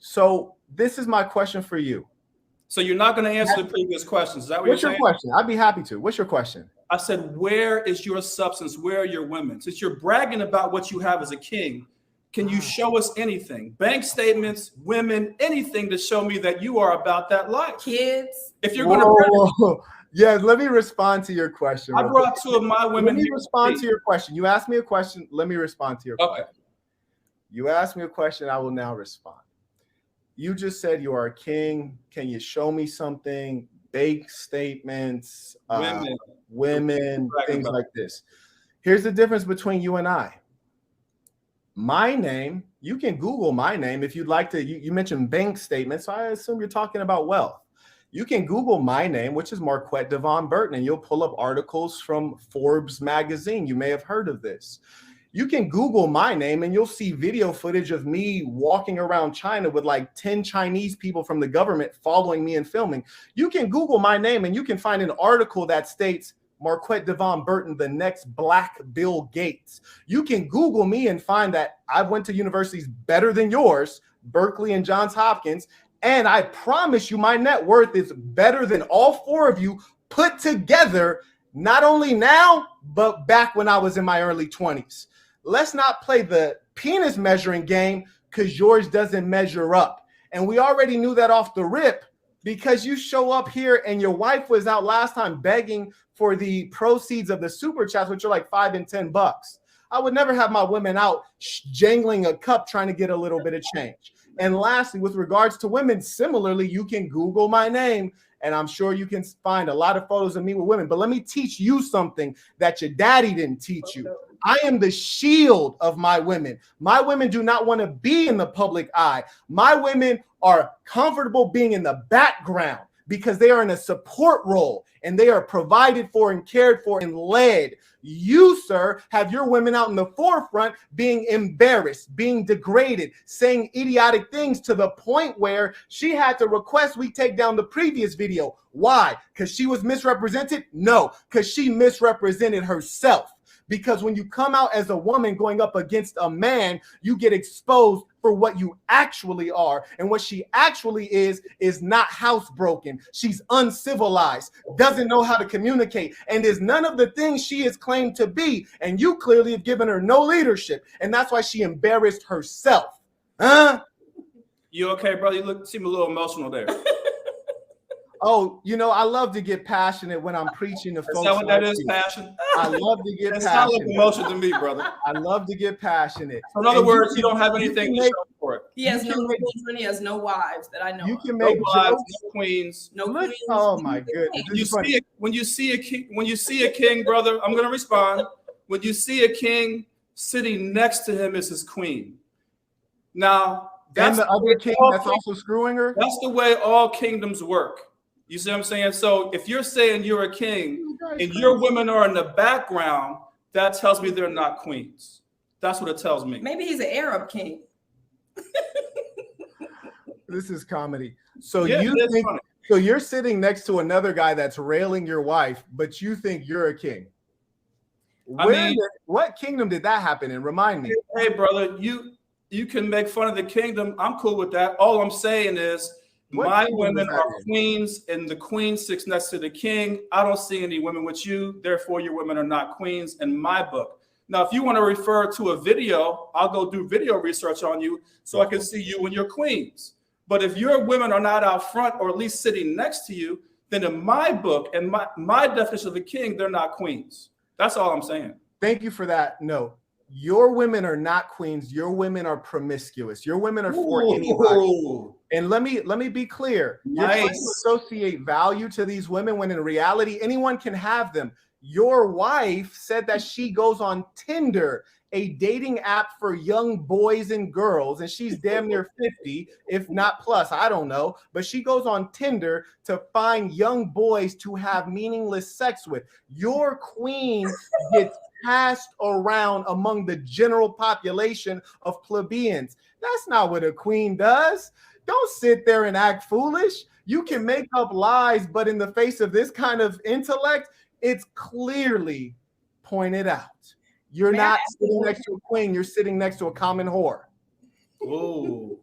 So this is my question for you. So you're not going to answer the previous questions. Is that what you're saying? What's your question? I'd be happy to. What's your question? I said, where is your substance? Where are your women? Since you're bragging about what you have as a king, can you show us anything? Bank statements, women, anything to show me that you are about that life. Kids. If you're going to... Yeah, let me respond to your question. I brought two of my women. Let me respond to your question. You asked me a question. Let me respond to your question. You asked me a question. I will now respond. You just said you are a king. Can you show me something? Bank statements, women, things like this. Here's the difference between you and I. My name, you can Google my name if you'd like to. You mentioned bank statements, so I assume you're talking about wealth. You can Google my name, which is Marquette Devon Burton, and you'll pull up articles from Forbes magazine. You may have heard of this. You can Google my name and you'll see video footage of me walking around China with like 10 Chinese people from the government following me and filming. You can Google my name and you can find an article that states Marquette Devon Burton, the next Black Bill Gates. You can Google me and find that I went to universities better than yours, Berkeley and Johns Hopkins, and I promise you my net worth is better than all four of you put together, not only now, but back when I was in my early 20s. Let's not play the penis measuring game because yours doesn't measure up. And we already knew that off the rip because you show up here and your wife was out last time begging for the proceeds of the super chats, which are like $5 and $10. I would never have my women out jangling a cup trying to get a little bit of change. And lastly, with regards to women, similarly, you can Google my name and I'm sure you can find a lot of photos of me with women. But let me teach you something that your daddy didn't teach you. I am the shield of my women. My women do not want to be in the public eye. My women are comfortable being in the background because they are in a support role and they are provided for and cared for and led. You, sir, have your women out in the forefront being embarrassed, being degraded, saying idiotic things to the point where she had to request we take down the previous video. Why? Because she was misrepresented? No, because she misrepresented herself. Because when you come out as a woman going up against a man, you get exposed for what you actually are. And what she actually is not housebroken. She's uncivilized, doesn't know how to communicate, and is none of the things she is claimed to be. And you clearly have given her no leadership. And that's why she embarrassed herself. Huh? You okay, brother? You seem a little emotional there. Oh, you know, I love to get passionate when I'm preaching to folks. Is that what that is, passion? I love to get passionate. Sounds like emotion to me, brother. I love to get passionate. So in other words, you don't have anything to show for it. He has no children. He has no wives that I know. You can make no wives, no queens. No queens. Oh my goodness! When you see a king, brother, I'm going to respond. When you see a king, sitting next to him is his queen. Now, that's the other king that's also screwing her. That's the way all kingdoms work. You see what I'm saying? So if you're saying you're a king and your women are in the background, that tells me they're not queens. That's what it tells me. Maybe he's an Arab king. This is comedy. So so you're sitting next to another guy that's railing your wife, but you think you're a king. What kingdom did that happen in? Remind me. Hey, brother, you can make fun of the kingdom. I'm cool with that. All I'm saying is my women are queens, and the queen sits next to the king. I don't see any women with you. Therefore, your women are not queens in my book. Now, if you want to refer to a video, I'll go do video research on you so I can see you and your queens. But if your women are not out front or at least sitting next to you, then in my book and my definition of a king, they're not queens. That's all I'm saying. Thank you for that note. Your women are not queens. Your women are promiscuous. Your women are for anybody. And let me be clear. You're trying to associate value to these women when in reality, anyone can have them. Your wife said that she goes on Tinder, a dating app for young boys and girls, and she's damn near 50, if not plus, I don't know. But she goes on Tinder to find young boys to have meaningless sex with. Your queen gets passed around among the general population of plebeians. That's not what a queen does. Don't sit there and act foolish. You can make up lies, but in the face of this kind of intellect, it's clearly pointed out. You're not sitting next to a queen, you're sitting next to a common whore. Whoa.